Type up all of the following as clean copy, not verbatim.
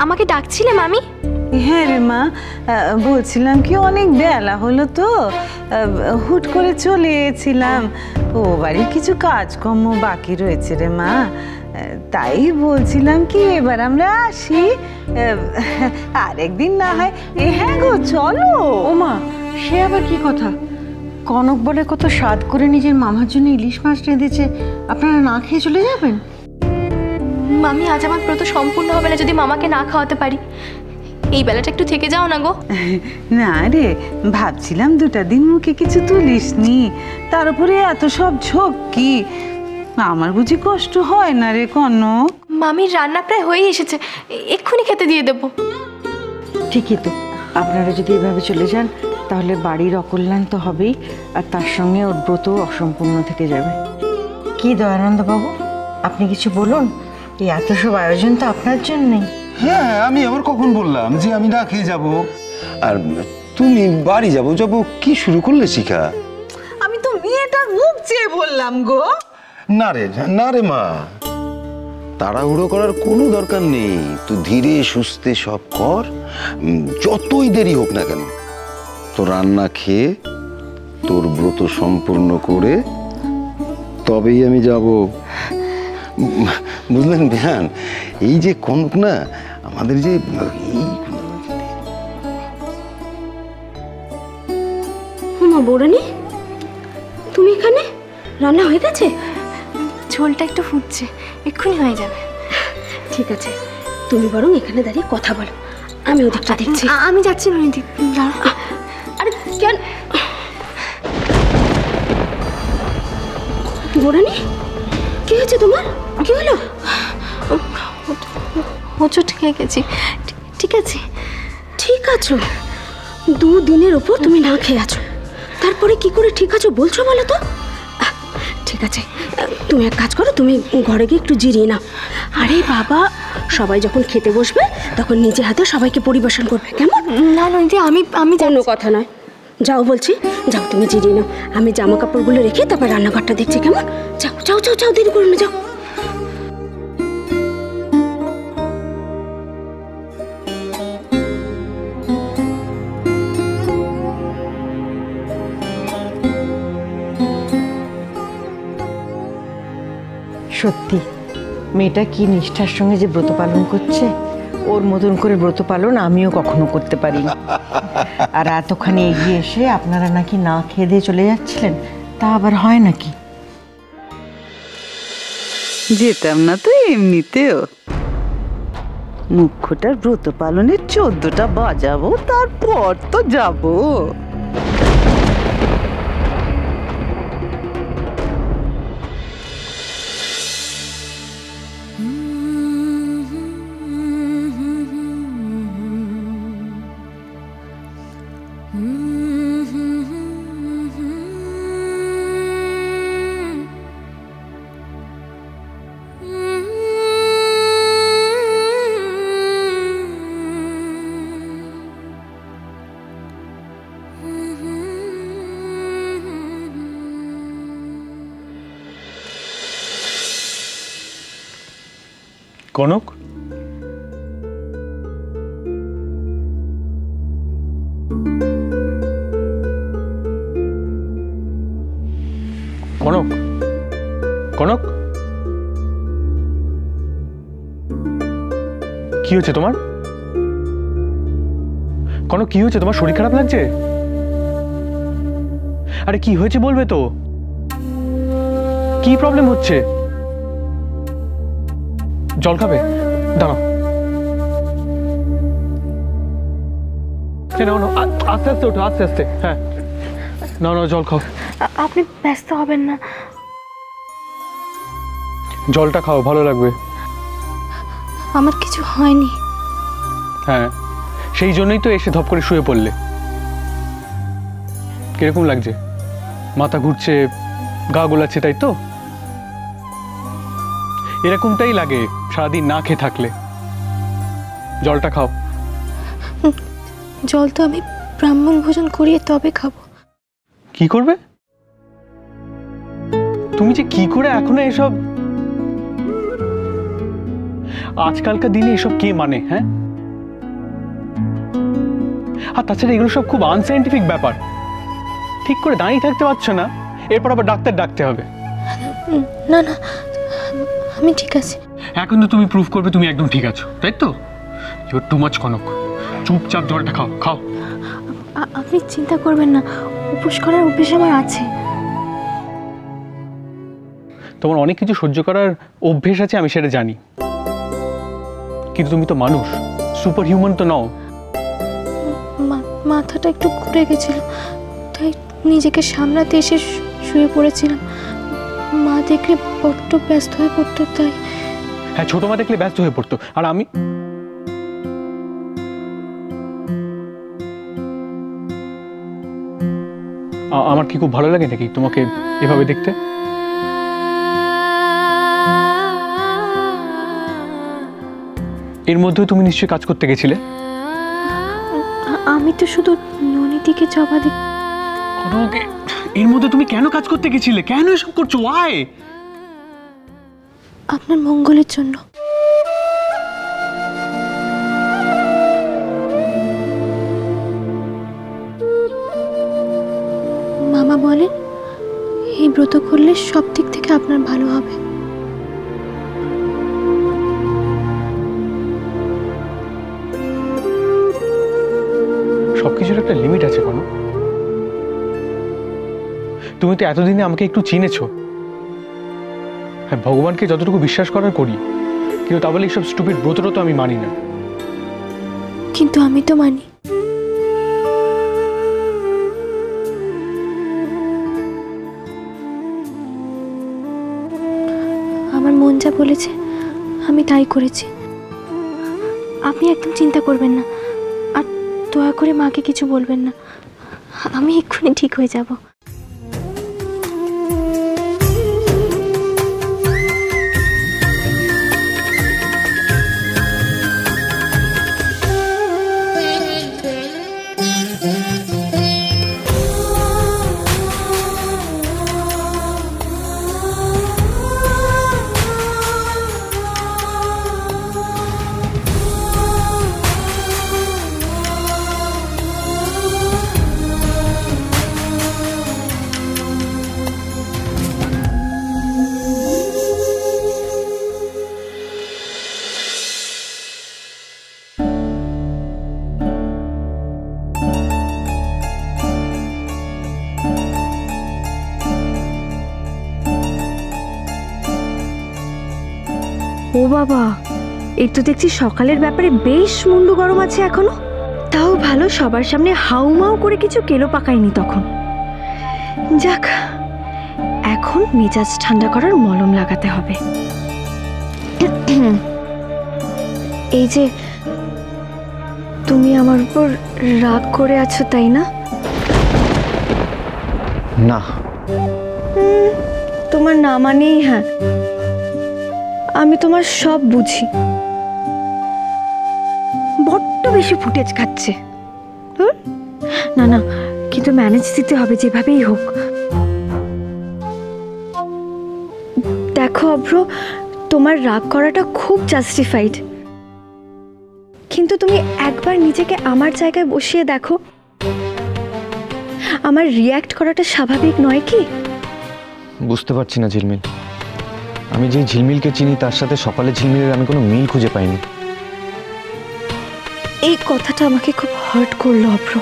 আমাকে ডাকছিলে মামি? হ্যাঁ রে মা, বলছিলাম কি অনেক বেলা হলো তো, হুট করে চলে এসেছিলাম। ও বাড়ির কিছু কাজকর্ম বাকি রয়েছে রে মা, তাই বলছিলাম কি এবার আমরা আসি, আরেকদিন না হয়। হ্যাঁ গো চলো। ও মা, সে আবার কি কথা? কনক বলে কত স্বাদ করে নিজের মামার জন্য ইলিশ মাছ রেঁধেছে, আপনারা না খেয়ে চলে যাবেন? মামি, আজ আমার ব্রত সম্পূর্ণ হবে না যদি মামাকে না খাওয়াতে পারি। এই বেলাটা একটু থেকে যাও না গো। না রে, ভাবছিলাম দুটা দিন মুখে কিছু তুলিসনি, তার উপরে এত সব ঝক্কি, আমার বুঝি কষ্ট হয় না রে কনক? মামির রান্না প্রায় হয়েই এসেছে, এক্ষুনি খেতে দিয়ে দেবো। ঠিকই তো, আপনারা যদি এভাবে চলে যান তাহলে বাড়ির অকল্যাণ তো হবেই, আর তার সঙ্গে ওর ব্রত অসম্পূর্ণ থেকে যাবে। কি দয়ানন্দ বাবু, আপনি কিছু বলুন, এই এত সব আয়োজন তো আপনার জন্যই। হ্যাঁ, আমি আবার কখন বললাম যে আমি না খেয়ে যাব? আর তুমি বাড়ি যাবো যাবো কি শুরু করলে শিখা? আমি তো মেয়েটার মুখ চেয়ে বললাম গো। না রে, না রে মা, তাড়াহুড়ো করার কোনো দরকার নেই। তুই ধীরে সুস্থে সব কর, যতই দেরি হোক না কেন। তো রান্না খেয়ে তোর ব্রত সম্পূর্ণ করে তবেই আমি যাব, বুঝলেন বেহান? এই যে কনক না, আমাদের যে মা বৌরানী, তুমি এখানে? রান্না হয়ে গেছে? ঝোলটা একটু ফুটছে, এক্ষুনি হয়ে যাবে। ঠিক আছে, তুমি বরং এখানে দাঁড়িয়ে কথা বলো, আমি ওদিকটা দেখছি। আমি যাচ্ছি নদী। আরে কেন বৌরানী, কি হয়েছে তোমার? কি হলো? হোঁচট খেয়ে গেছি। ঠিক আছে? ঠিক আছো? 2 দিনের ওপর তুমি না খেয়ে আছো, তারপরে কি করে ঠিক আছো বলছো বলো তো? ঠিক আছে, তুমি এক কাজ করো, তুমি ঘরে গিয়ে একটু জিরিয়ে নাও। আরে বাবা, সবাই যখন খেতে বসবে তখন নিজে হাতে সবাইকে পরিবেশন করবে, কেমন? না নদী, আমি কোনো কথা নয়, যাও বলছি, যাও তুমি জিরিয়ে নাও। আমি জামা কাপড়গুলো রেখে তারপর রান্নাঘরটা দেখছি, কেমন? যাও যাও যাও যাও, দেরি করো না, যাও। সত্যি মেয়েটা কি নিষ্ঠার সঙ্গে যে ব্রত পালন করছে, ওর মতন করে ব্রত পালন আমিও কখনো করতে পারিনি। আর এতখানি এগিয়ে এসে আপনারা নাকি না খেয়ে দিয়ে চলে যাচ্ছিলেন, তা আবার হয় নাকি? যেতাম না তো এমনিতেও, মুখ্যটার ব্রত পালনের 14টা বাজাবো, তারপর তো যাবো। কনক, কনক, কনক, কি হচ্ছে তোমার? কনক, কি হয়েছে তোমার? শরীর খারাপ লাগছে? আরে কি হয়েছে বলবে তো? কি প্রবলেম হচ্ছে? জল খাবে? দাঁড়াও, নাও নাও, আস্তে আস্তে ওঠো, আস্তে আস্তে। হ্যাঁ, নাও নাও, জল খাও। আপনি ব্যস্ত হবেন না, জলটা খাও, ভালো লাগবে। আমার কিছু হয়নি। হ্যাঁ, সেই জন্যই তো এসে ধপ করে শুয়ে পড়লে। কিরকম লাগছে? মাথা ঘুরছে, গা গোলাচ্ছে, তাই তো? এরকমটাই লাগে সারাদিন না খেয়ে থাকলে। জলটা খাও। জল তো আমি ব্রাহ্মণ ভোজন করিয়ে তবে খাবো। কি করবে তুমি? যে কি করে এখনো এসব? আজকালকার দিনে এসব কে মানে? হ্যাঁ, আর তাছাড়া এগুলো সব খুব আনসাইন্টিফিক ব্যাপার। ঠিক করে দাঁড়িয়ে থাকতে পারছো না, এরপর আবার ডাক্তার ডাকতে হবে। না না, আমি ঠিক আছি। এখন তো তুমি প্রুফ করবে তুমি একদম ঠিক আছো, তাই তো? You are too much Konok. চুপচাপ জলটা খাও, খাও। আপনি চিন্তা করবেন না, উপোস করার অভ্যেস আমার আছে। তোমার অনেক কিছু সহ্য করার অভ্যেস আছে, আমি সেটা জানি, কিন্তু তুমি তো মানুষ, সুপার হিউম্যান তো নও। মাথাটা একটু ঘুরে গেছিল, তাই নিজেকে সামলাতে এসে শুয়ে পড়েছিলাম। মা দেখলে বড্ড ব্যস্ত হয়ে পড়তো, তাই। হ্যাঁ, ছোট মা দেখলে ব্যস্ত হয়ে পড়তো, আর আমি আমার কি খুব ভালো লাগে নাকি তোমাকে এভাবে দেখতে? এর মধ্যেও তুমি নিশ্চয়ই কাজ করতে গেছিলে। আমি তো শুধু ননিদিকে জবা দিই। এর মধ্যে তুমি কেন কাজ করতে গেছিলে? কেন এসব করছো? ওয়াই? আপনার মঙ্গলের জন্য। মামা বলেন এই ব্রত করলে সব দিক থেকে আপনার ভালো হবে। সবকিছুর একটা লিমিট আছে কোনো। তুমি তো এতদিনে আমাকে একটু চিনেছো। হ্যাঁ, ভগবানকে যতটুকু বিশ্বাস করার করি, কিন্তু তা বলে এইসব স্টুপিড ব্রতটা তো আমি মানি না। কিন্তু আমি তো মানি। আমার মন যা বলেছে আমি তাই করেছি। আপনি একদম চিন্তা করবেন না, আর দয়া করে মাকে কিছু বলবেন না। আমি এক্ষুনি ঠিক হয়ে যাব। ও বাবা, এই তো দেখছি সকালের ব্যাপারে বেশ মুন্ডু গরম আছে এখনো। তাও ভালো সবার সামনে হাউমাউ করে কিছু কেলো পাকায়নি তখন। যাক, এখন মেজাজ ঠান্ডা করার মলম লাগাতে হবে। এই যে তুমি আমার উপর রাগ করে আছো, তাই না? না। তোমার না মানেই হ্যাঁ। আমি তোমার সব বুঝি। বড্ড বেশি ফুটেজ খাচ্ছে। না না, কিন্তু ম্যানেজ দিতে হবে যেভাবেই হোক। দেখো অভ্র, তোমার রাগ করাটা খুব জাস্টিফাইড, কিন্তু তুমি একবার নিজেকে আমার জায়গায় বসিয়ে দেখো। আমার রিয়্যাক্ট করাটা স্বাভাবিক নয় কি? বুঝতে পারছি না ঝিলমিল। আমি যে ঝিলমিলকে চিনি তার সাথে সকালে ঝিলমিলের আমি কোনো মিল খুঁজে পাইনি। এই কথাটা আমাকে খুব হার্ট করলো অভ্র।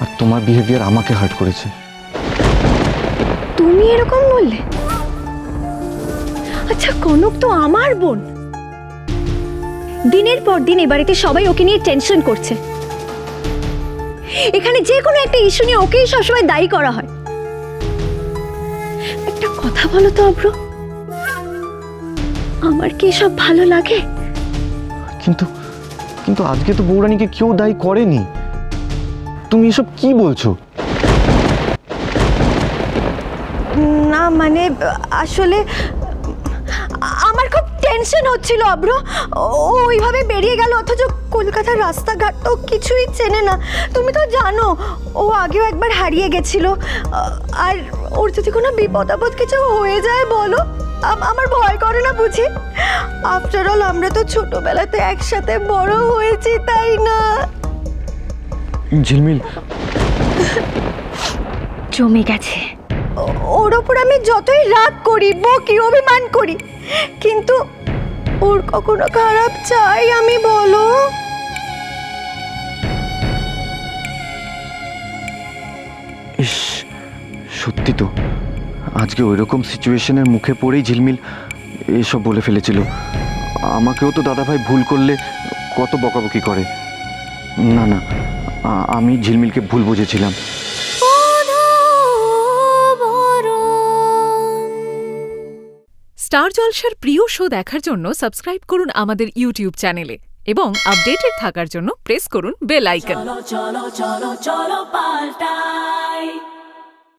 আর তোমার বিহেভিয়ার আমাকে হার্ট করেছে। তুমি এরকম বললে? আচ্ছা, কনক তো আমার বোন। দিনের পর দিন এ বাড়িতে সবাই ওকে নিয়ে টেনশন করছে। এখানে যে কোনো একটা ইস্যু নিয়ে ওকেই সবসময় দায়ী করা হয়। একটা কথা বলো তো অভ্র, আমার কি এসব ভালো লাগে? কিন্তু কিন্তু আজকে তো বৌরানীকে কেউ দায়ী করেনি। তুমি এসব কি বলছো? না মানে আসলে আমার খুব টেনশন হচ্ছিল অভ্র। ও ওইভাবে বেরিয়ে গেল, অথচ কলকাতার রাস্তাঘাট তো কিছুই চেনে না। তুমি তো জানো ও আগেও একবার হারিয়ে গেছিল। আর ওর যদি কোনো বিপদ আপদ কিছু হয়ে যায় বলো, আমার ভয় করে না না বুঝি? আফটার অল আমরা তো ছোটবেলাতে একসাথে বড় হয়েছি, তাই না? ঝিলমিল, জমে গেছে। ওর ওপর আমি যতই রাগ করি, বকি, অভিমান করি, কিন্তু ওর কখনো খারাপ চাই আমি, বলো? ইস, সত্যি তো আজকে ওইরকম সিচুয়েশনের মুখে পড়েই ঝিলমিল এসব বলে ফেলেছিল। আমাকেও তো দাদাভাই ভুল করলে কত বকাবকি করে। না না, আমি ঝিলমিলকে ভুল বুঝেছিলাম। স্টার জলসার প্রিয় শো দেখার জন্য সাবস্ক্রাইব করুন আমাদের ইউটিউব চ্যানেলে এবং আপডেটেড থাকার জন্য প্রেস করুন বেল আইকন। চলো চলো চলো চলো পাল্টাই।